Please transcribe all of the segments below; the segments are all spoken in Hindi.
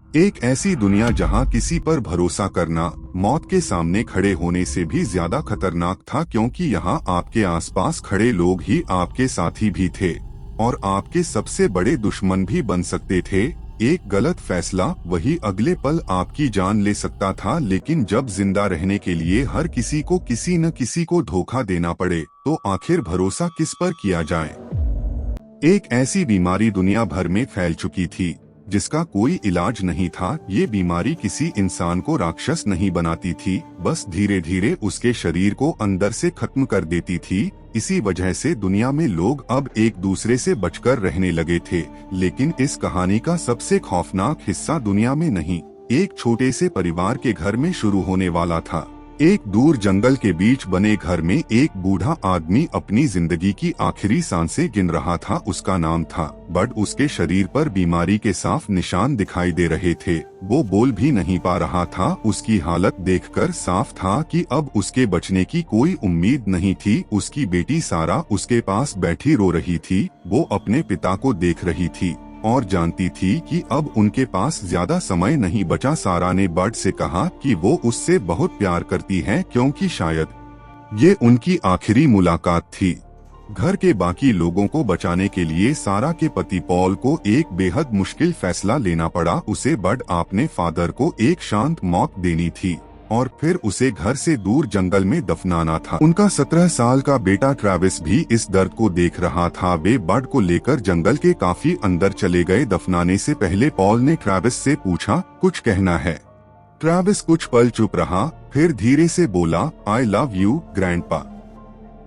एक ऐसी दुनिया जहां किसी पर भरोसा करना मौत के सामने खड़े होने से भी ज्यादा खतरनाक था, क्योंकि यहाँ आपके आसपास खड़े लोग ही आपके साथी भी थे और आपके सबसे बड़े दुश्मन भी बन सकते थे। एक गलत फैसला वही अगले पल आपकी जान ले सकता था। लेकिन जब जिंदा रहने के लिए हर किसी को किसी न किसी को धोखा देना पड़े, तो आखिर भरोसा किस पर किया जाए। एक ऐसी बीमारी दुनिया भर में फैल चुकी थी जिसका कोई इलाज नहीं था। ये बीमारी किसी इंसान को राक्षस नहीं बनाती थी, बस धीरे धीरे उसके शरीर को अंदर से खत्म कर देती थी। इसी वजह से दुनिया में लोग अब एक दूसरे से बचकर रहने लगे थे। लेकिन इस कहानी का सबसे खौफनाक हिस्सा दुनिया में नहीं, एक छोटे से परिवार के घर में शुरू होने वाला था। एक दूर जंगल के बीच बने घर में एक बूढ़ा आदमी अपनी जिंदगी की आखिरी सांसें गिन रहा था। उसका नाम था बड। उसके शरीर पर बीमारी के साफ निशान दिखाई दे रहे थे। वो बोल भी नहीं पा रहा था। उसकी हालत देखकर साफ था कि अब उसके बचने की कोई उम्मीद नहीं थी। उसकी बेटी सारा उसके पास बैठी रो रही थी। वो अपने पिता को देख रही थी और जानती थी कि अब उनके पास ज्यादा समय नहीं बचा। सारा ने बड से कहा कि वो उससे बहुत प्यार करती है, क्योंकि शायद ये उनकी आखिरी मुलाकात थी। घर के बाकी लोगों को बचाने के लिए सारा के पति पॉल को एक बेहद मुश्किल फैसला लेना पड़ा। उसे बड अपने फादर को एक शांत मौत देनी थी और फिर उसे घर से दूर जंगल में दफनाना था। उनका 17 साल का बेटा ट्रेविस भी इस दर्द को देख रहा था। वे बड को लेकर जंगल के काफी अंदर चले गए। दफनाने से पहले पॉल ने ट्रेविस से पूछा, कुछ कहना है? ट्रेविस कुछ पल चुप रहा, फिर धीरे से बोला, आई लव यू ग्रैंडपा।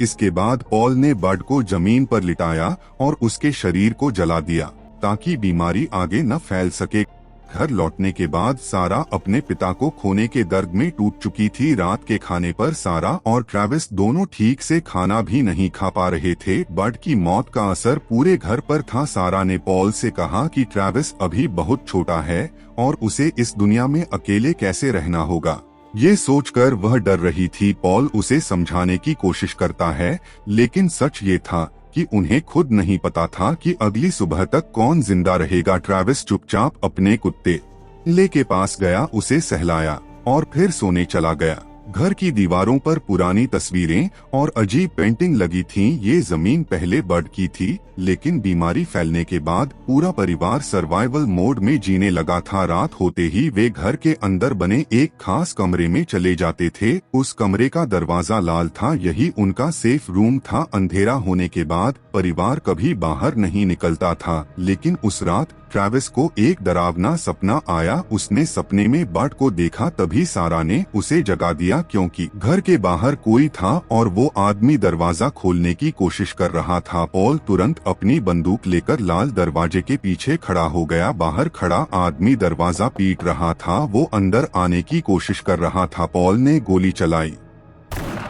इसके बाद पॉल ने बड को जमीन पर लिटाया और उसके शरीर को जला दिया ताकि बीमारी आगे न फैल सके। घर लौटने के बाद सारा अपने पिता को खोने के दर्द में टूट चुकी थी। रात के खाने पर सारा और ट्रेविस दोनों ठीक से खाना भी नहीं खा पा रहे थे। बड की मौत का असर पूरे घर पर था। सारा ने पॉल से कहा कि ट्रेविस अभी बहुत छोटा है और उसे इस दुनिया में अकेले कैसे रहना होगा। ये सोचकर वह डर रही थी। पॉल उसे समझाने की कोशिश करता है, लेकिन सच ये था कि उन्हें खुद नहीं पता था कि अगली सुबह तक कौन जिंदा रहेगा। ट्रेविस चुपचाप अपने कुत्ते ले के पास गया, उसे सहलाया और फिर सोने चला गया। घर की दीवारों पर पुरानी तस्वीरें और अजीब पेंटिंग लगी थीं। ये जमीन पहले बड की थी, लेकिन बीमारी फैलने के बाद पूरा परिवार सर्वाइवल मोड में जीने लगा था। रात होते ही वे घर के अंदर बने एक खास कमरे में चले जाते थे। उस कमरे का दरवाजा लाल था, यही उनका सेफ रूम था। अंधेरा होने के बाद परिवार कभी बाहर नहीं निकलता था, लेकिन उस रात ट्रेविस को एक डरावना सपना आया। उसने सपने में बड को देखा। तभी सारा ने उसे जगा दिया, क्योंकि घर के बाहर कोई था और वो आदमी दरवाजा खोलने की कोशिश कर रहा था। पॉल तुरंत अपनी बंदूक लेकर लाल दरवाजे के पीछे खड़ा हो गया। बाहर खड़ा आदमी दरवाजा पीट रहा था। वो अंदर आने की कोशिश कर रहा था। पॉल ने गोली चलाई,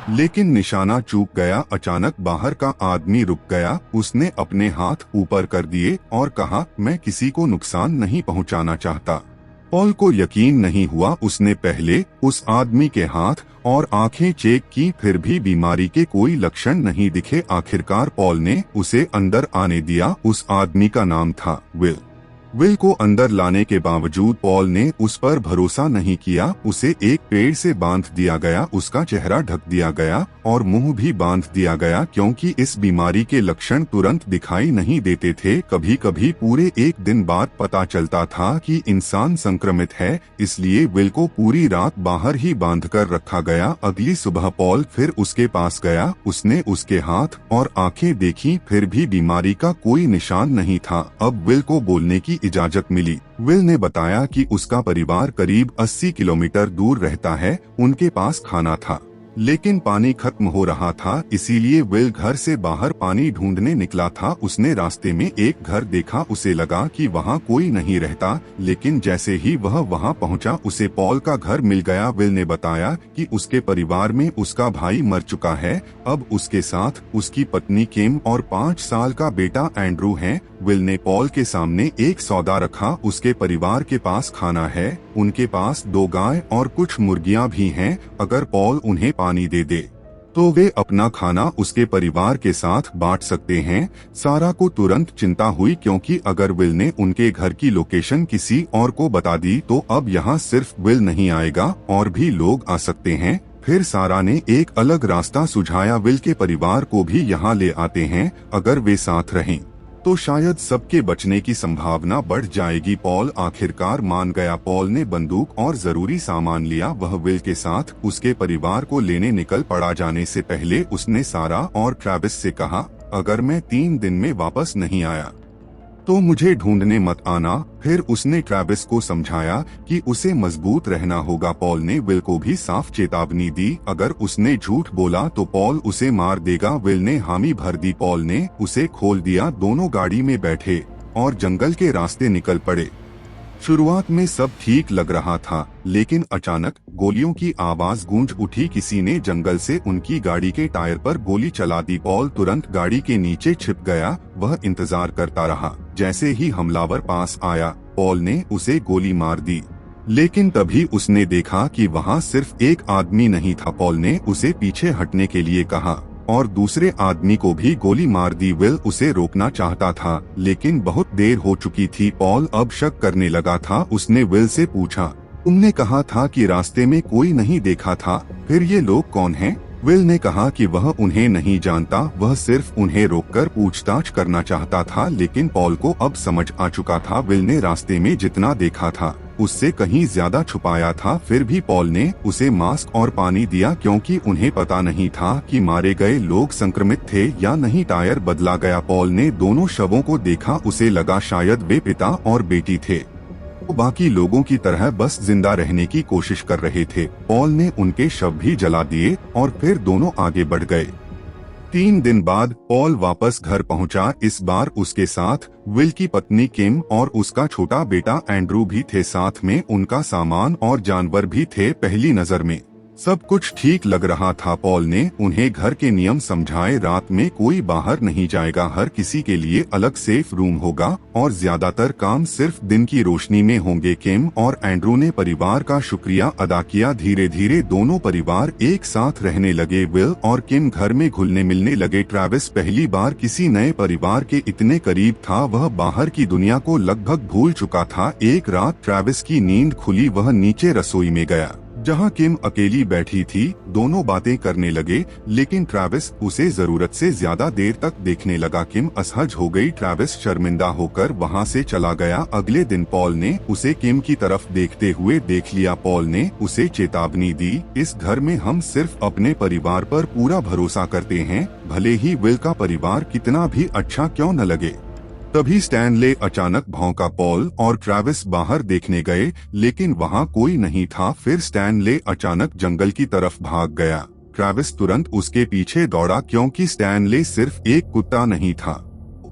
लेकिन निशाना चूक गया। अचानक बाहर का आदमी रुक गया। उसने अपने हाथ ऊपर कर दिए और कहा, मैं किसी को नुकसान नहीं पहुंचाना चाहता। पॉल को यकीन नहीं हुआ। उसने पहले उस आदमी के हाथ और आंखें चेक की, फिर भी बीमारी के कोई लक्षण नहीं दिखे। आखिरकार पॉल ने उसे अंदर आने दिया। उस आदमी का नाम था विल। विल को अंदर लाने के बावजूद पॉल ने उस पर भरोसा नहीं किया। उसे एक पेड़ से बांध दिया गया, उसका चेहरा ढक दिया गया और मुंह भी बांध दिया गया, क्योंकि इस बीमारी के लक्षण तुरंत दिखाई नहीं देते थे। कभी कभी पूरे एक दिन बाद पता चलता था कि इंसान संक्रमित है, इसलिए विल को पूरी रात बाहर ही बांध कर रखा गया। अगली सुबह पॉल फिर उसके पास गया। उसने उसके हाथ और आंखें देखी, फिर भी बीमारी का कोई निशान नहीं था। अब विल को बोलने की इजाजत मिली। विल ने बताया कि उसका परिवार करीब 80 किलोमीटर दूर रहता है। उनके पास खाना था, लेकिन पानी खत्म हो रहा था, इसीलिए विल घर से बाहर पानी ढूंढने निकला था। उसने रास्ते में एक घर देखा। उसे लगा कि वहाँ कोई नहीं रहता, लेकिन जैसे ही वह वहाँ पहुँचा, उसे पॉल का घर मिल गया। विल ने बताया कि उसके परिवार में उसका भाई मर चुका है। अब उसके साथ उसकी पत्नी किम और 5 साल का बेटा एंड्रू हैं। विल ने पॉल के सामने एक सौदा रखा। उसके परिवार के पास खाना है, उनके पास 2 गाय और कुछ मुर्गियां भी हैं, अगर पॉल उन्हें पानी दे दे तो वे अपना खाना उसके परिवार के साथ बांट सकते हैं। सारा को तुरंत चिंता हुई क्योंकि अगर विल ने उनके घर की लोकेशन किसी और को बता दी तो अब यहाँ सिर्फ विल नहीं आएगा और भी लोग आ सकते हैं। फिर सारा ने एक अलग रास्ता सुझाया, विल के परिवार को भी यहाँ ले आते हैं। अगर वे साथ रहें तो शायद सबके बचने की संभावना बढ़ जाएगी। पॉल आखिरकार मान गया। पॉल ने बंदूक और जरूरी सामान लिया। वह विल के साथ उसके परिवार को लेने निकल पड़ा। जाने से पहले उसने सारा और ट्रैविस से कहा, अगर मैं 3 दिन में वापस नहीं आया तो मुझे ढूंढने मत आना। फिर उसने ट्रैविस को समझाया कि उसे मजबूत रहना होगा। पॉल ने विल को भी साफ चेतावनी दी, अगर उसने झूठ बोला तो पॉल उसे मार देगा। विल ने हामी भर दी। पॉल ने उसे खोल दिया। दोनों गाड़ी में बैठे और जंगल के रास्ते निकल पड़े। शुरुआत में सब ठीक लग रहा था, लेकिन अचानक गोलियों की आवाज गूंज उठी। किसी ने जंगल से उनकी गाड़ी के टायर पर गोली चला दी। पॉल तुरंत गाड़ी के नीचे छिप गया। वह इंतजार करता रहा। जैसे ही हमलावर पास आया, पॉल ने उसे गोली मार दी, लेकिन तभी उसने देखा कि वहाँ सिर्फ एक आदमी नहीं था। पॉल ने उसे पीछे हटने के लिए कहा और दूसरे आदमी को भी गोली मार दी। विल उसे रोकना चाहता था, लेकिन बहुत देर हो चुकी थी। पॉल अब शक करने लगा था। उसने विल से पूछा, तुमने कहा था कि रास्ते में कोई नहीं देखा था, फिर ये लोग कौन हैं? विल ने कहा कि वह उन्हें नहीं जानता। वह सिर्फ उन्हें रोककर पूछताछ करना चाहता था, लेकिन पॉल को अब समझ आ चुका था। विल ने रास्ते में जितना देखा था उससे कहीं ज्यादा छुपाया था। फिर भी पॉल ने उसे मास्क और पानी दिया क्योंकि उन्हें पता नहीं था कि मारे गए लोग संक्रमित थे या नहीं। टायर बदला गया। पॉल ने दोनों शवों को देखा। उसे लगा शायद वे पिता और बेटी थे। वो बाकी लोगों की तरह बस जिंदा रहने की कोशिश कर रहे थे। पॉल ने उनके शव भी जला दिए और फिर दोनों आगे बढ़ गए। 3 दिन बाद पॉल वापस घर पहुंचा। इस बार उसके साथ विल की पत्नी किम और उसका छोटा बेटा एंड्रू भी थे। साथ में उनका सामान और जानवर भी थे। पहली नजर में सब कुछ ठीक लग रहा था। पॉल ने उन्हें घर के नियम समझाए। रात में कोई बाहर नहीं जाएगा, हर किसी के लिए अलग सेफ रूम होगा और ज्यादातर काम सिर्फ दिन की रोशनी में होंगे। किम और एंड्रू ने परिवार का शुक्रिया अदा किया। धीरे धीरे दोनों परिवार एक साथ रहने लगे। विल और किम घर में घुलने मिलने लगे। ट्रैविस पहली बार किसी नए परिवार के इतने करीब था। वह बाहर की दुनिया को लगभग भूल चुका था। एक रात ट्रैविस की नींद खुली। वह नीचे रसोई में गया जहां किम अकेली बैठी थी। दोनों बातें करने लगे, लेकिन ट्रैविस उसे जरूरत से ज्यादा देर तक देखने लगा। किम असहज हो गई। ट्रैविस शर्मिंदा होकर वहां से चला गया। अगले दिन पॉल ने उसे किम की तरफ देखते हुए देख लिया। पॉल ने उसे चेतावनी दी, इस घर में हम सिर्फ अपने परिवार पर पूरा भरोसा करते हैं, भले ही विल का परिवार कितना भी अच्छा क्यों न लगे। तभी स्टैनले अचानक भौंका। पॉल और ट्रैविस बाहर देखने गए, लेकिन वहां कोई नहीं था। फिर स्टैनले अचानक जंगल की तरफ भाग गया। ट्रैविस तुरंत उसके पीछे दौड़ा क्योंकि स्टैनले सिर्फ एक कुत्ता नहीं था,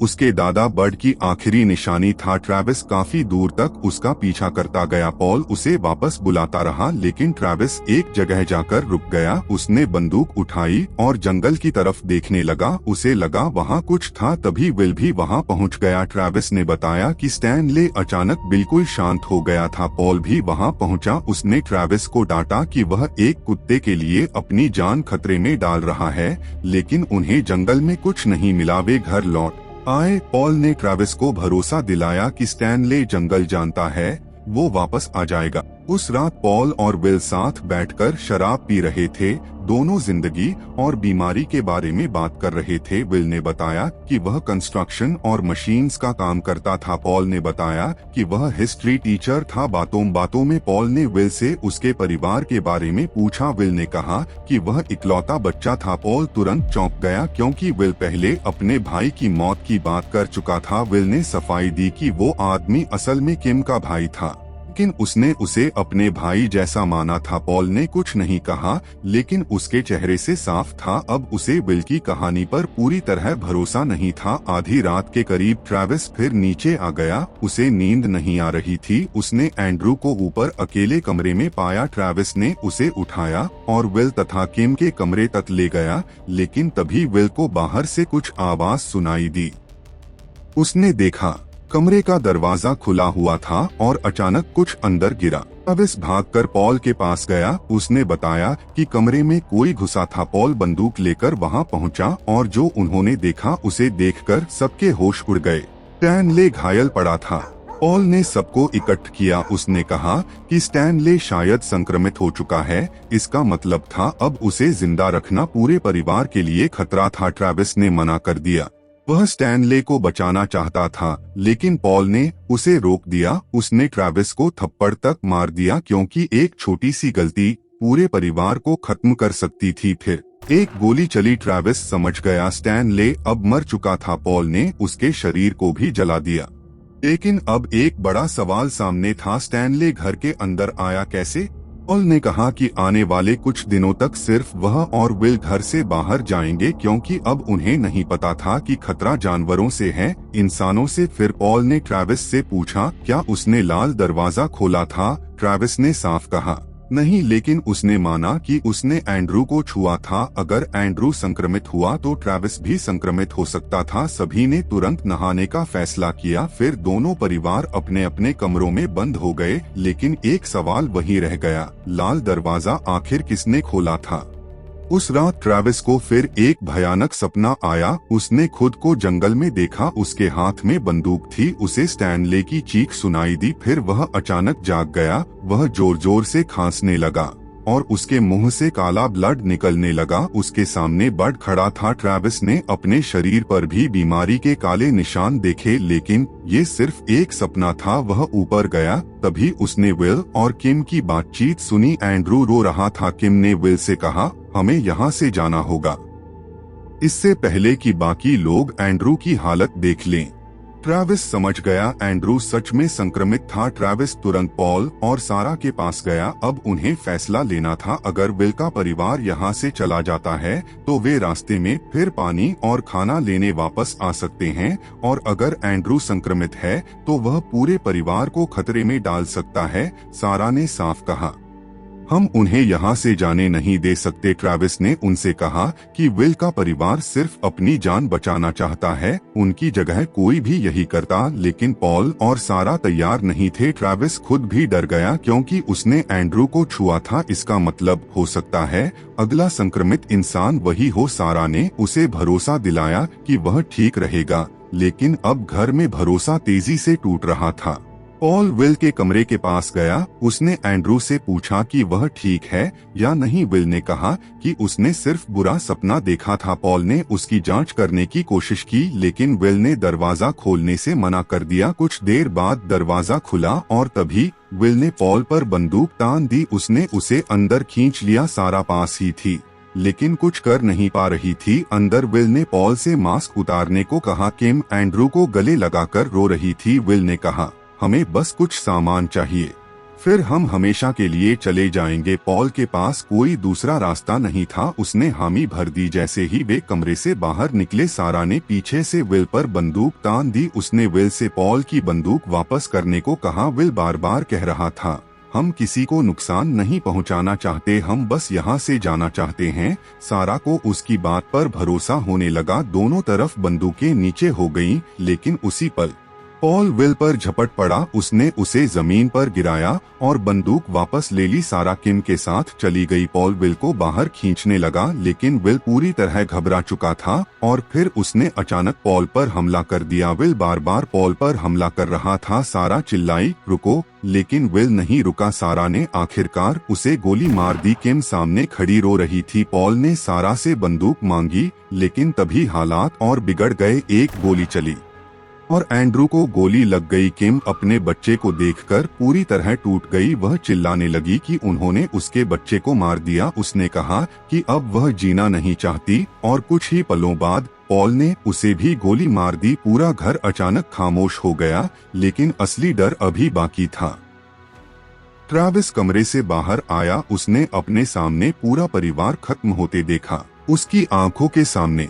उसके दादा बर्ड की आखिरी निशानी था। ट्रैविस काफी दूर तक उसका पीछा करता गया। पॉल उसे वापस बुलाता रहा, लेकिन ट्रैविस एक जगह जाकर रुक गया। उसने बंदूक उठाई और जंगल की तरफ देखने लगा। उसे लगा वहाँ कुछ था। तभी विल भी वहाँ पहुँच गया। ट्रैविस ने बताया कि स्टैनले अचानक बिल्कुल शांत हो गया था। पॉल भी वहाँ पहुँचा। उसने ट्रैविस को डांटा कि वह एक कुत्ते के लिए अपनी जान खतरे में डाल रहा है, लेकिन उन्हें जंगल में कुछ नहीं मिला। वे घर लौट आए। पॉल ने ट्रैविस को भरोसा दिलाया कि स्टैनले जंगल जानता है, वो वापस आ जाएगा। उस रात पॉल और विल साथ बैठकर शराब पी रहे थे। दोनों जिंदगी और बीमारी के बारे में बात कर रहे थे। विल ने बताया कि वह कंस्ट्रक्शन और मशीन्स का काम करता था। पॉल ने बताया कि वह हिस्ट्री टीचर था। बातों बातों में पॉल ने विल से उसके परिवार के बारे में पूछा। विल ने कहा कि वह इकलौता बच्चा था। पॉल तुरंत चौंक गया क्योंकि विल पहले अपने भाई की मौत की बात कर चुका था। विल ने सफाई दी कि वो आदमी असल में किम का भाई था, लेकिन उसने उसे अपने भाई जैसा माना था। पॉल ने कुछ नहीं कहा, लेकिन उसके चेहरे से साफ था अब उसे विल की कहानी पर पूरी तरह भरोसा नहीं था। आधी रात के करीब ट्रैविस फिर नीचे आ गया। उसे नींद नहीं आ रही थी। उसने एंड्रू को ऊपर अकेले कमरे में पाया। ट्रैविस ने उसे उठाया और विल तथा किम के कमरे तक ले गया, लेकिन तभी विल को बाहर से कुछ आवाज सुनाई दी। उसने देखा कमरे का दरवाजा खुला हुआ था और अचानक कुछ अंदर गिरा। ट्रैविस भागकर पॉल के पास गया। उसने बताया कि कमरे में कोई घुसा था। पॉल बंदूक लेकर वहां पहुंचा और जो उन्होंने देखा उसे देखकर सबके होश उड़ गए। स्टैनले घायल पड़ा था। पॉल ने सबको इकट्ठ किया। उसने कहा कि स्टैनले शायद संक्रमित हो चुका है। इसका मतलब था अब उसे जिंदा रखना पूरे परिवार के लिए खतरा था। ट्रैविस ने मना कर दिया। वह स्टैनले को बचाना चाहता था, लेकिन पॉल ने उसे रोक दिया। उसने ट्रैविस को थप्पड़ तक मार दिया क्योंकि एक छोटी सी गलती पूरे परिवार को खत्म कर सकती थी। फिर एक गोली चली। ट्रैविस समझ गया स्टैनले अब मर चुका था। पॉल ने उसके शरीर को भी जला दिया। लेकिन अब एक बड़ा सवाल सामने था, स्टैनले घर के अंदर आया कैसे? पॉल ने कहा कि आने वाले कुछ दिनों तक सिर्फ वह और विल घर से बाहर जाएंगे क्योंकि अब उन्हें नहीं पता था कि खतरा जानवरों से है, इंसानों से। फिर पॉल ने ट्रैविस से पूछा, क्या उसने लाल दरवाजा खोला था? ट्रैविस ने साफ कहा नहीं, लेकिन उसने माना कि उसने एंड्रू को छुआ था। अगर एंड्रू संक्रमित हुआ तो ट्रैविस भी संक्रमित हो सकता था। सभी ने तुरंत नहाने का फैसला किया। फिर दोनों परिवार अपने अपने कमरों में बंद हो गए। लेकिन एक सवाल वही रह गया, लाल दरवाजा आखिर किसने खोला था? उस रात ट्रैविस को फिर एक भयानक सपना आया। उसने खुद को जंगल में देखा। उसके हाथ में बंदूक थी। उसे स्टैनले की चीख सुनाई दी। फिर वह अचानक जाग गया। वह जोर जोर से खांसने लगा और उसके मुंह से काला ब्लड निकलने लगा। उसके सामने बर्ड खड़ा था। ट्रैविस ने अपने शरीर पर भी बीमारी के काले निशान देखे, लेकिन ये सिर्फ एक सपना था। वह ऊपर गया। तभी उसने विल और किम की बातचीत सुनी। एंड्रू रो रहा था। किम ने विल से कहा, हमें यहाँ से जाना होगा, इससे पहले कि बाकी लोग एंड्रू की हालत देख लें। ट्रैविस समझ गया एंड्रू सच में संक्रमित था। ट्रैविस तुरंत पॉल और सारा के पास गया। अब उन्हें फैसला लेना था। अगर विल का परिवार यहाँ से चला जाता है तो वे रास्ते में फिर पानी और खाना लेने वापस आ सकते हैं, और अगर एंड्रू संक्रमित है तो वह पूरे परिवार को खतरे में डाल सकता है। सारा ने साफ कहा, हम उन्हें यहाँ से जाने नहीं दे सकते। ट्रैविस ने उनसे कहा कि विल का परिवार सिर्फ अपनी जान बचाना चाहता है, उनकी जगह कोई भी यही करता। लेकिन पॉल और सारा तैयार नहीं थे। ट्रैविस खुद भी डर गया क्योंकि उसने एंड्रू को छुआ था। इसका मतलब हो सकता है अगला संक्रमित इंसान वही हो। सारा ने उसे भरोसा दिलाया कि वह ठीक रहेगा, लेकिन अब घर में भरोसा तेजी से टूट रहा था। पॉल विल के कमरे के पास गया। उसने एंड्रू से पूछा कि वह ठीक है या नहीं। विल ने कहा कि उसने सिर्फ बुरा सपना देखा था। पॉल ने उसकी जांच करने की कोशिश की, लेकिन विल ने दरवाजा खोलने से मना कर दिया। कुछ देर बाद दरवाजा खुला और तभी विल ने पॉल पर बंदूक तान दी। उसने उसे अंदर खींच लिया। सारा पास ही थी, लेकिन कुछ कर नहीं पा रही थी। अंदर विल ने पॉल से मास्क उतारने को कहा। किम एंड्रू को गले लगाकर रो रही थी। विल ने कहा, हमें बस कुछ सामान चाहिए, फिर हम हमेशा के लिए चले जाएंगे। पॉल के पास कोई दूसरा रास्ता नहीं था। उसने हामी भर दी। जैसे ही वे कमरे से बाहर निकले, सारा ने पीछे से विल पर बंदूक तान दी। उसने विल से पॉल की बंदूक वापस करने को कहा। विल बार बार कह रहा था, हम किसी को नुकसान नहीं पहुंचाना चाहते, हम बस यहाँ से जाना चाहते हैं। सारा को उसकी बात पर भरोसा होने लगा। दोनों तरफ बंदूकें नीचे हो गईं, लेकिन उसी पल पॉल विल पर झपट पड़ा। उसने उसे जमीन पर गिराया और बंदूक वापस ले ली। सारा किम के साथ चली गई। पॉल विल को बाहर खींचने लगा, लेकिन विल पूरी तरह घबरा चुका था और फिर उसने अचानक पॉल पर हमला कर दिया। विल बार बार पॉल पर हमला कर रहा था। सारा चिल्लाई, रुको, लेकिन विल नहीं रुका। सारा ने आखिरकार उसे गोली मार दी। किम सामने खड़ी रो रही थी। पॉल ने सारा से बंदूक मांगी, लेकिन तभी हालात और बिगड़ गए। एक गोली चली और एंड्रू को गोली लग गई। किम अपने बच्चे को देखकर पूरी तरह टूट गई। वह चिल्लाने लगी कि उन्होंने उसके बच्चे को मार दिया। उसने कहा कि अब वह जीना नहीं चाहती, और कुछ ही पलों बाद पॉल ने उसे भी गोली मार दी। पूरा घर अचानक खामोश हो गया, लेकिन असली डर अभी बाकी था। ट्रैविस कमरे से बाहर आया। उसने अपने सामने पूरा परिवार खत्म होते देखा। उसकी आंखों के सामने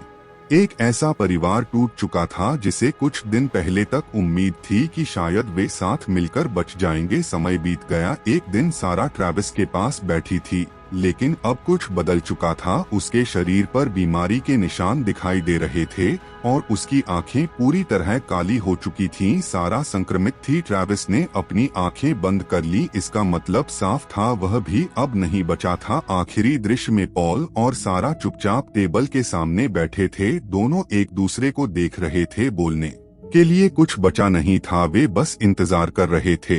एक ऐसा परिवार टूट चुका था जिसे कुछ दिन पहले तक उम्मीद थी कि शायद वे साथ मिलकर बच जाएंगे। समय बीत गया। एक दिन सारा ट्रैविस के पास बैठी थी। लेकिन अब कुछ बदल चुका था। उसके शरीर पर बीमारी के निशान दिखाई दे रहे थे और उसकी आंखें पूरी तरह काली हो चुकी थीं। सारा संक्रमित थी। ट्रेविस ने अपनी आंखें बंद कर ली। इसका मतलब साफ था, वह भी अब नहीं बचा था। आखिरी दृश्य में पॉल और सारा चुपचाप टेबल के सामने बैठे थे। दोनों एक दूसरे को देख रहे थे। बोलने के लिए कुछ बचा नहीं था। वे बस इंतजार कर रहे थे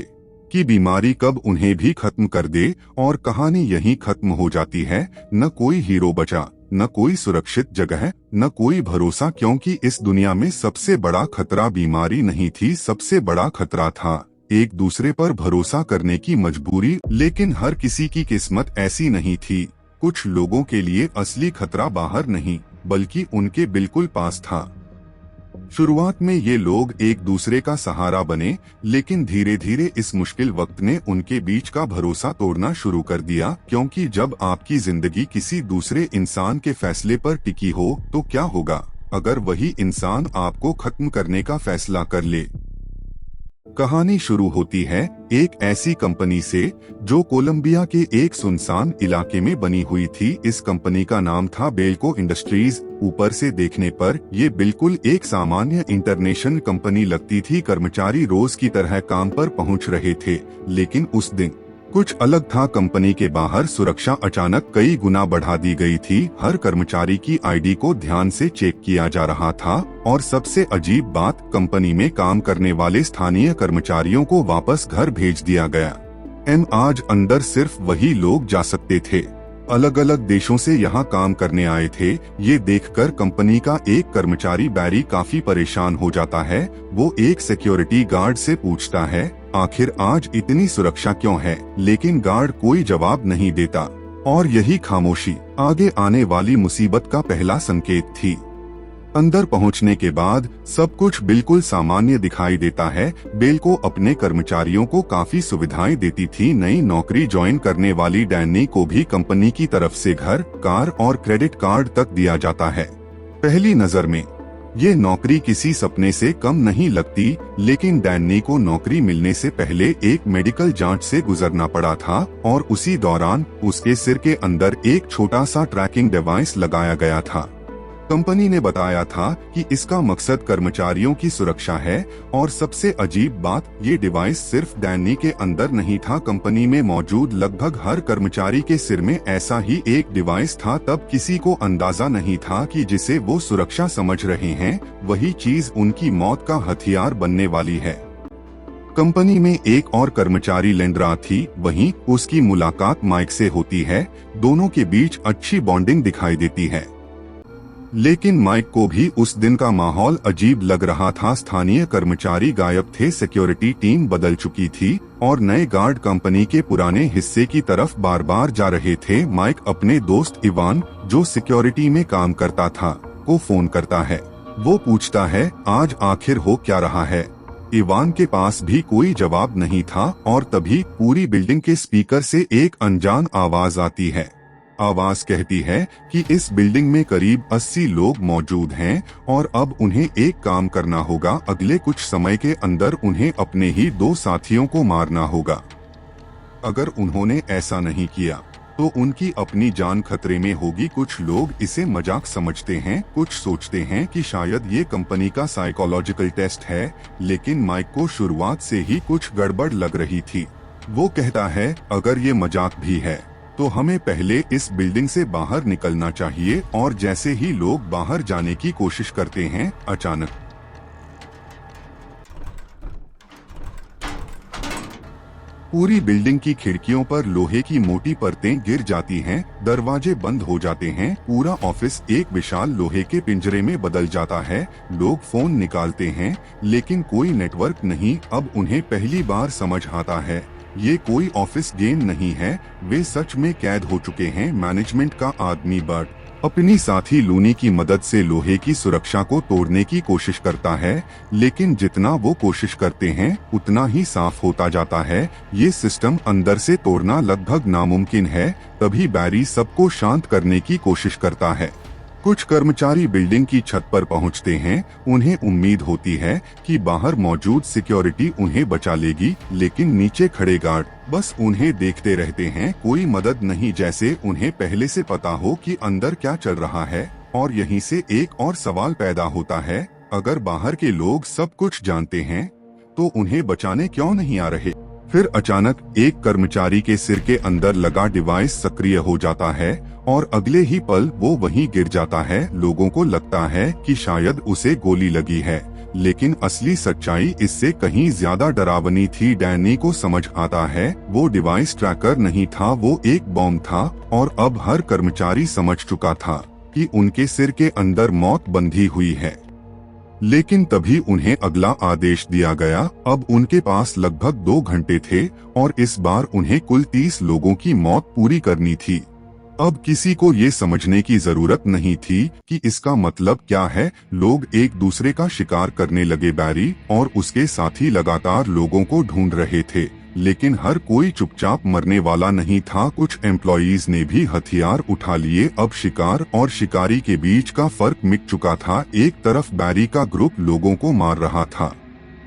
कि बीमारी कब उन्हें भी खत्म कर दे और कहानी यहीं खत्म हो जाती है। न कोई हीरो बचा, न कोई सुरक्षित जगह, न कोई भरोसा, क्योंकि इस दुनिया में सबसे बड़ा खतरा बीमारी नहीं थी। सबसे बड़ा खतरा था एक दूसरे पर भरोसा करने की मजबूरी। लेकिन हर किसी की किस्मत ऐसी नहीं थी। कुछ लोगों के लिए असली खतरा बाहर नहीं बल्कि उनके बिल्कुल पास था। शुरुआत में ये लोग एक दूसरे का सहारा बने, लेकिन धीरे धीरे इस मुश्किल वक्त ने उनके बीच का भरोसा तोड़ना शुरू कर दिया। क्योंकि जब आपकी जिंदगी किसी दूसरे इंसान के फैसले पर टिकी हो तो क्या होगा अगर वही इंसान आपको खत्म करने का फैसला कर ले। कहानी शुरू होती है एक ऐसी कंपनी से जो कोलंबिया के एक सुनसान इलाके में बनी हुई थी। इस कंपनी का नाम था बेल्को इंडस्ट्रीज। ऊपर से देखने पर ये बिल्कुल एक सामान्य इंटरनेशनल कंपनी लगती थी। कर्मचारी रोज की तरह काम पर पहुंच रहे थे, लेकिन उस दिन कुछ अलग था। कंपनी के बाहर सुरक्षा अचानक कई गुना बढ़ा दी गई थी। हर कर्मचारी की आईडी को ध्यान से चेक किया जा रहा था और सबसे अजीब बात, कंपनी में काम करने वाले स्थानीय कर्मचारियों को वापस घर भेज दिया गया। आज अंदर सिर्फ वही लोग जा सकते थे। अलग अलग देशों से यहाँ काम करने आए थे। ये देखकर कंपनी का एक कर्मचारी बैरी काफी परेशान हो जाता है। वो एक सिक्योरिटी गार्ड से पूछता है, आखिर आज इतनी सुरक्षा क्यों है? लेकिन गार्ड कोई जवाब नहीं देता और यही खामोशी आगे आने वाली मुसीबत का पहला संकेत थी। अंदर पहुंचने के बाद सब कुछ बिल्कुल सामान्य दिखाई देता है। बेल्को अपने कर्मचारियों को काफी सुविधाएं देती थी। नई नौकरी ज्वाइन करने वाली डैनी को भी कंपनी की तरफ से घर, कार और क्रेडिट कार्ड तक दिया जाता है। पहली नजर में ये नौकरी किसी सपने से कम नहीं लगती, लेकिन डैनी को नौकरी मिलने से पहले एक मेडिकल जांच से गुजरना पड़ा था और उसी दौरान उसके सिर के अंदर एक छोटा सा ट्रैकिंग डिवाइस लगाया गया था। कंपनी ने बताया था कि इसका मकसद कर्मचारियों की सुरक्षा है और सबसे अजीब बात, ये डिवाइस सिर्फ डैनी के अंदर नहीं था। कंपनी में मौजूद लगभग हर कर्मचारी के सिर में ऐसा ही एक डिवाइस था। तब किसी को अंदाजा नहीं था कि जिसे वो सुरक्षा समझ रहे हैं वही चीज उनकी मौत का हथियार बनने वाली है। कंपनी में एक और कर्मचारी लेंड्रा थी। वहीं उसकी मुलाकात माइक से होती है। दोनों के बीच अच्छी बॉन्डिंग दिखाई देती है, लेकिन माइक को भी उस दिन का माहौल अजीब लग रहा था। स्थानीय कर्मचारी गायब थे, सिक्योरिटी टीम बदल चुकी थी और नए गार्ड कंपनी के पुराने हिस्से की तरफ बार बार जा रहे थे। माइक अपने दोस्त इवान, जो सिक्योरिटी में काम करता था, को फोन करता है। वो पूछता है, आज आखिर हो क्या रहा है? इवान के पास भी कोई जवाब नहीं था और तभी पूरी बिल्डिंग के स्पीकर से एक अनजान आवाज आती है। आवाज कहती है कि इस बिल्डिंग में करीब 80 लोग मौजूद हैं और अब उन्हें एक काम करना होगा। अगले कुछ समय के अंदर उन्हें अपने ही 2 साथियों को मारना होगा। अगर उन्होंने ऐसा नहीं किया तो उनकी अपनी जान खतरे में होगी। कुछ लोग इसे मजाक समझते हैं, कुछ सोचते हैं कि शायद ये कंपनी का साइकोलॉजिकल टेस्ट है, लेकिन माइक को शुरुआत से ही कुछ गड़बड़ लग रही थी। वो कहता है, अगर ये मजाक भी है तो हमें पहले इस बिल्डिंग से बाहर निकलना चाहिए। और जैसे ही लोग बाहर जाने की कोशिश करते हैं, अचानक पूरी बिल्डिंग की खिड़कियों पर लोहे की मोटी परतें गिर जाती हैं, दरवाजे बंद हो जाते हैं, पूरा ऑफिस एक विशाल लोहे के पिंजरे में बदल जाता है। लोग फोन निकालते हैं, लेकिन कोई नेटवर्क नहीं। अब उन्हें पहली बार समझ आता है, ये कोई ऑफिस गेम नहीं है, वे सच में कैद हो चुके हैं। मैनेजमेंट का आदमी बर्ट अपनी साथी लूनी की मदद से लोहे की सुरक्षा को तोड़ने की कोशिश करता है, लेकिन जितना वो कोशिश करते हैं उतना ही साफ होता जाता है। ये सिस्टम अंदर से तोड़ना लगभग नामुमकिन है। तभी बैरी सबको शांत करने की कोशिश करता है। कुछ कर्मचारी बिल्डिंग की छत पर पहुंचते हैं। उन्हें उम्मीद होती है कि बाहर मौजूद सिक्योरिटी उन्हें बचा लेगी, लेकिन नीचे खड़े गार्ड बस उन्हें देखते रहते हैं। कोई मदद नहीं, जैसे उन्हें पहले से पता हो कि अंदर क्या चल रहा है। और यहीं से एक और सवाल पैदा होता है, अगर बाहर के लोग सब कुछ जानते हैं तो उन्हें बचाने क्यों नहीं आ रहे। फिर अचानक एक कर्मचारी के सिर के अंदर लगा डिवाइस सक्रिय हो जाता है और अगले ही पल वो वहीं गिर जाता है। लोगों को लगता है कि शायद उसे गोली लगी है, लेकिन असली सच्चाई इससे कहीं ज्यादा डरावनी थी। डैनी को समझ आता है वो डिवाइस ट्रैकर नहीं था, वो एक बॉम्ब था। और अब हर कर्मचारी समझ चुका था कि उनके सिर के अंदर मौत बंधी हुई है। लेकिन तभी उन्हें अगला आदेश दिया गया। अब उनके पास लगभग 2 घंटे थे और इस बार उन्हें कुल 30 लोगों की मौत पूरी करनी थी। अब किसी को ये समझने की जरूरत नहीं थी कि इसका मतलब क्या है। लोग एक दूसरे का शिकार करने लगे। बैरी और उसके साथी लगातार लोगों को ढूंढ रहे थे, लेकिन हर कोई चुपचाप मरने वाला नहीं था। कुछ एम्प्लॉइज ने भी हथियार उठा लिए। अब शिकार और शिकारी के बीच का फर्क मिट चुका था। एक तरफ बैरी का ग्रुप लोगों को मार रहा था,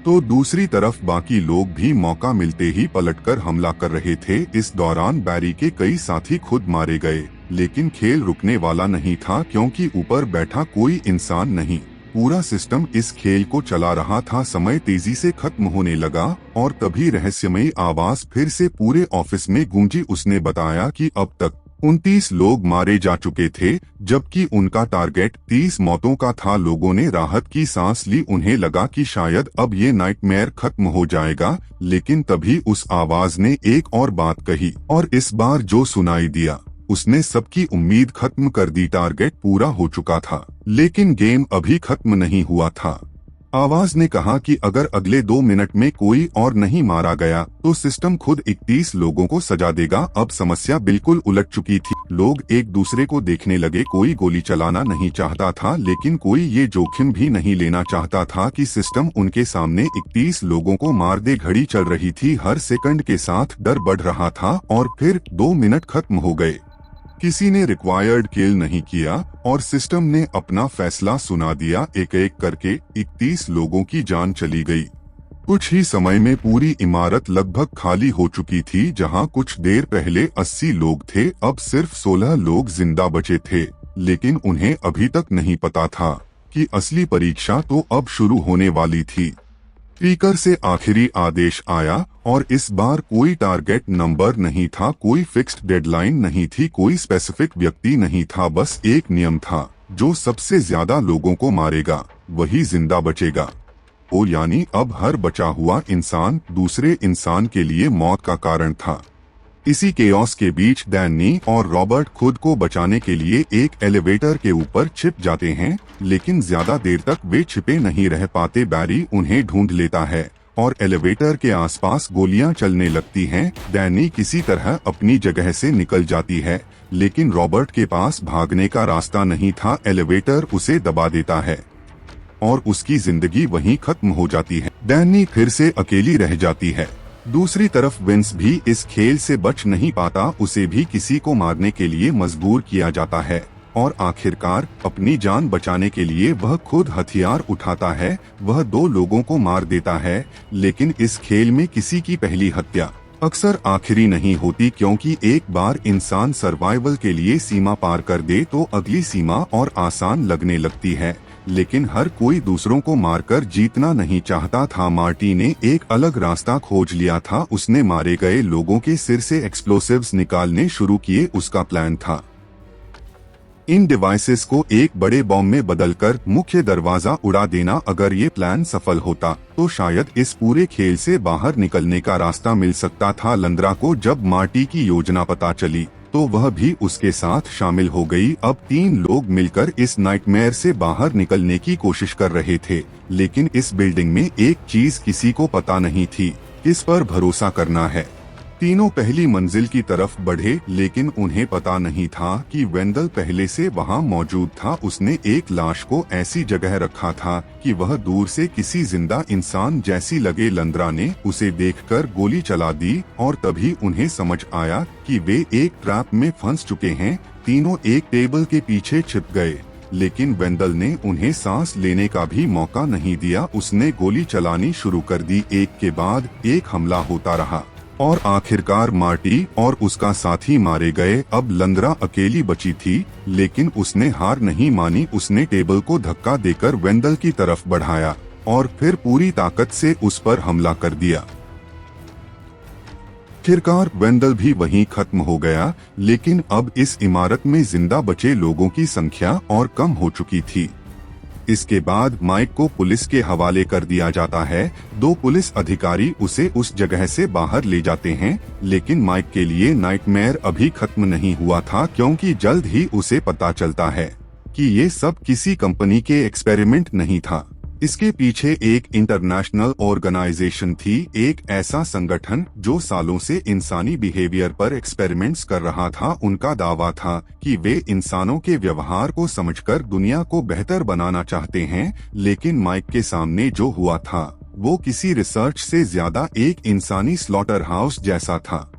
तो दूसरी तरफ बाकी लोग भी मौका मिलते ही पलटकर हमला कर रहे थे। इस दौरान बैरी के कई साथी खुद मारे गए, लेकिन खेल रुकने वाला नहीं था, क्योंकि ऊपर बैठा कोई इंसान नहीं, पूरा सिस्टम इस खेल को चला रहा था। समय तेजी से खत्म होने लगा और तभी रहस्यमयी आवाज फिर से पूरे ऑफिस में गूंजी। उसने बताया कि अब तक 29 लोग मारे जा चुके थे, जबकि उनका टारगेट 30 मौतों का था। लोगों ने राहत की सांस ली। उन्हें लगा कि शायद अब ये नाइटमेयर खत्म हो जाएगा, लेकिन तभी उस आवाज ने एक और बात कही, और इस बार जो सुनाई दिया उसने सबकी उम्मीद खत्म कर दी। टारगेट पूरा हो चुका था, लेकिन गेम अभी खत्म नहीं हुआ था। आवाज ने कहा कि अगर अगले 2 मिनट में कोई और नहीं मारा गया तो सिस्टम खुद 31 लोगों को सजा देगा। अब समस्या बिल्कुल उलट चुकी थी। लोग एक दूसरे को देखने लगे। कोई गोली चलाना नहीं चाहता था, लेकिन कोई ये जोखिम भी नहीं लेना चाहता था कि सिस्टम उनके सामने 31 लोगों को मार दे। घड़ी चल रही थी, हर सेकंड के साथ डर बढ़ रहा था। और फिर 2 मिनट खत्म हो गए। किसी ने रिक्वायर्ड किल नहीं किया और सिस्टम ने अपना फैसला सुना दिया। एक एक करके 31 लोगों की जान चली गई। कुछ ही समय में पूरी इमारत लगभग खाली हो चुकी थी। जहां कुछ देर पहले 80 लोग थे, अब सिर्फ 16 लोग जिंदा बचे थे। लेकिन उन्हें अभी तक नहीं पता था कि असली परीक्षा तो अब शुरू होने वाली थी। स्पीकर से आखिरी आदेश आया और इस बार कोई टारगेट नंबर नहीं था, कोई फिक्स्ड डेडलाइन नहीं थी, कोई स्पेसिफिक व्यक्ति नहीं था। बस एक नियम था, जो सबसे ज्यादा लोगों को मारेगा वही जिंदा बचेगा। ओ यानी अब हर बचा हुआ इंसान दूसरे इंसान के लिए मौत का कारण था। इसी केओस के बीच डैनी और रॉबर्ट खुद को बचाने के लिए एक एलिवेटर के ऊपर छिप जाते हैं, लेकिन ज्यादा देर तक वे छिपे नहीं रह पाते। बैरी उन्हें ढूंढ लेता है और एलिवेटर के आसपास गोलियां चलने लगती हैं। डैनी किसी तरह अपनी जगह से निकल जाती है, लेकिन रॉबर्ट के पास भागने का रास्ता नहीं था। एलिवेटर उसे दबा देता है और उसकी जिंदगी वहीं खत्म हो जाती है। डैनी फिर से अकेली रह जाती है। दूसरी तरफ विंस भी इस खेल से बच नहीं पाता। उसे भी किसी को मारने के लिए मजबूर किया जाता है और आखिरकार अपनी जान बचाने के लिए वह खुद हथियार उठाता है। वह 2 लोगों को मार देता है, लेकिन इस खेल में किसी की पहली हत्या अक्सर आखिरी नहीं होती, क्योंकि एक बार इंसान सर्वाइवल के लिए सीमा पार कर दे तो अगली सीमा और आसान लगने लगती है। लेकिन हर कोई दूसरों को मारकर जीतना नहीं चाहता था। मार्टी ने एक अलग रास्ता खोज लिया था। उसने मारे गए लोगों के सिर से एक्सप्लोसिव्स निकालने शुरू किए। उसका प्लान था इन डिवाइसेस को एक बड़े बॉम्ब में बदलकर मुख्य दरवाजा उड़ा देना। अगर ये प्लान सफल होता तो शायद इस पूरे खेल से बाहर निकलने का रास्ता मिल सकता था। लंद्रा को जब मार्टी की योजना पता चली तो वह भी उसके साथ शामिल हो गई। अब 3 लोग मिलकर इस नाइटमेयर से बाहर निकलने की कोशिश कर रहे थे, लेकिन इस बिल्डिंग में एक चीज किसी को पता नहीं थी, किस पर भरोसा करना है। तीनों पहली मंजिल की तरफ बढ़े, लेकिन उन्हें पता नहीं था कि वेंडल पहले से वहां मौजूद था। उसने एक लाश को ऐसी जगह रखा था कि वह दूर से किसी जिंदा इंसान जैसी लगे। लंद्रा ने उसे देखकर गोली चला दी और तभी उन्हें समझ आया कि वे एक ट्रैप में फंस चुके हैं। तीनों एक टेबल के पीछे छिप गए, लेकिन वेंडल ने उन्हें सांस लेने का भी मौका नहीं दिया। उसने गोली चलानी शुरू कर दी। एक के बाद एक हमला होता रहा और आखिरकार मार्टी और उसका साथी मारे गए। अब लंद्रा अकेली बची थी, लेकिन उसने हार नहीं मानी। उसने टेबल को धक्का देकर वेंडल की तरफ बढ़ाया और फिर पूरी ताकत से उस पर हमला कर दिया। आखिरकार वेंडल भी वहीं खत्म हो गया, लेकिन अब इस इमारत में जिंदा बचे लोगों की संख्या और कम हो चुकी थी। इसके बाद माइक को पुलिस के हवाले कर दिया जाता है। 2 पुलिस अधिकारी उसे उस जगह से बाहर ले जाते हैं, लेकिन माइक के लिए नाइटमेयर अभी खत्म नहीं हुआ था, क्योंकि जल्द ही उसे पता चलता है कि ये सब किसी कंपनी के एक्सपेरिमेंट नहीं था। इसके पीछे एक इंटरनेशनल ऑर्गेनाइजेशन थी, एक ऐसा संगठन जो सालों से इंसानी बिहेवियर पर एक्सपेरिमेंट्स कर रहा था। उनका दावा था कि वे इंसानों के व्यवहार को समझकर दुनिया को बेहतर बनाना चाहते हैं, लेकिन माइक के सामने जो हुआ था वो किसी रिसर्च से ज्यादा एक इंसानी स्लॉटर हाउस जैसा था।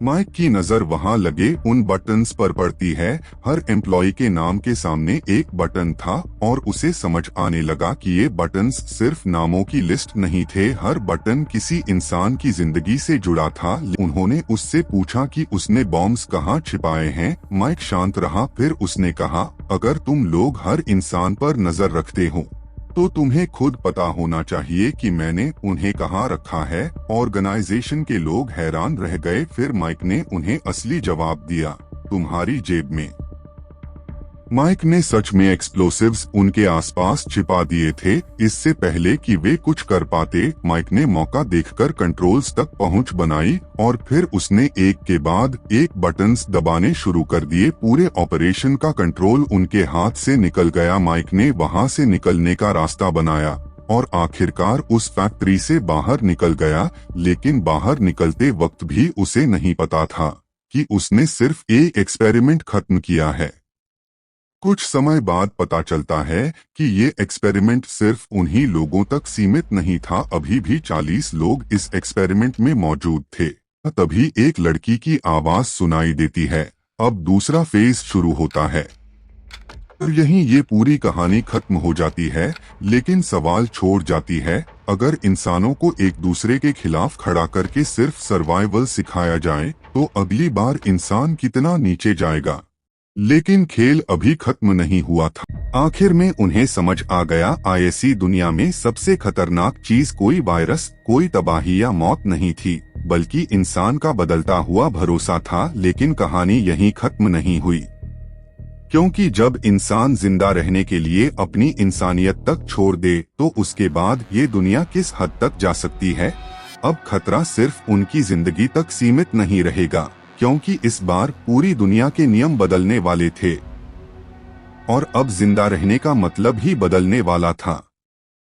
माइक की नजर वहां लगे उन बटन्स पर पड़ती है। हर एम्प्लॉय के नाम के सामने एक बटन था और उसे समझ आने लगा कि ये बटन्स सिर्फ नामों की लिस्ट नहीं थे, हर बटन किसी इंसान की जिंदगी से जुड़ा था। उन्होंने उससे पूछा कि उसने बॉम्ब्स कहाँ छिपाए हैं। माइक शांत रहा, फिर उसने कहा, अगर तुम लोग हर इंसान पर नजर रखते हो तो तुम्हें खुद पता होना चाहिए कि मैंने उन्हें कहाँ रखा है। ऑर्गेनाइजेशन के लोग हैरान रह गए। फिर माइक ने उन्हें असली जवाब दिया, तुम्हारी जेब में। माइक ने सच में एक्सप्लोसिव्स उनके आसपास छिपा दिए थे। इससे पहले कि वे कुछ कर पाते, माइक ने मौका देखकर कंट्रोल्स तक पहुंच बनाई और फिर उसने एक के बाद एक बटन्स दबाने शुरू कर दिए। पूरे ऑपरेशन का कंट्रोल उनके हाथ से निकल गया। माइक ने वहां से निकलने का रास्ता बनाया और आखिरकार उस फैक्ट्री से बाहर निकल गया, लेकिन बाहर निकलते वक्त भी उसे नहीं पता था कि उसने सिर्फ एक एक्सपेरिमेंट खत्म किया है। कुछ समय बाद पता चलता है कि ये एक्सपेरिमेंट सिर्फ उन्हीं लोगों तक सीमित नहीं था। अभी भी 40 लोग इस एक्सपेरिमेंट में मौजूद थे। तभी एक लड़की की आवाज सुनाई देती है। अब दूसरा फेज शुरू होता है। यहीं ये पूरी कहानी खत्म हो जाती है, लेकिन सवाल छोड़ जाती है, अगर इंसानों को एक दूसरे के खिलाफ खड़ा करके सिर्फ सर्वाइवल सिखाया जाए तो अगली बार इंसान कितना नीचे जाएगा। लेकिन खेल अभी खत्म नहीं हुआ था। आखिर में उन्हें समझ आ गया, ऐसी दुनिया में सबसे खतरनाक चीज कोई वायरस, कोई तबाही या मौत नहीं थी, बल्कि इंसान का बदलता हुआ भरोसा था। लेकिन कहानी यहीं खत्म नहीं हुई, क्योंकि जब इंसान जिंदा रहने के लिए अपनी इंसानियत तक छोड़ दे तो उसके बाद ये दुनिया किस हद तक जा सकती है। अब खतरा सिर्फ उनकी जिंदगी तक सीमित नहीं रहेगा, क्योंकि इस बार पूरी दुनिया के नियम बदलने वाले थे और अब जिंदा रहने का मतलब ही बदलने वाला था।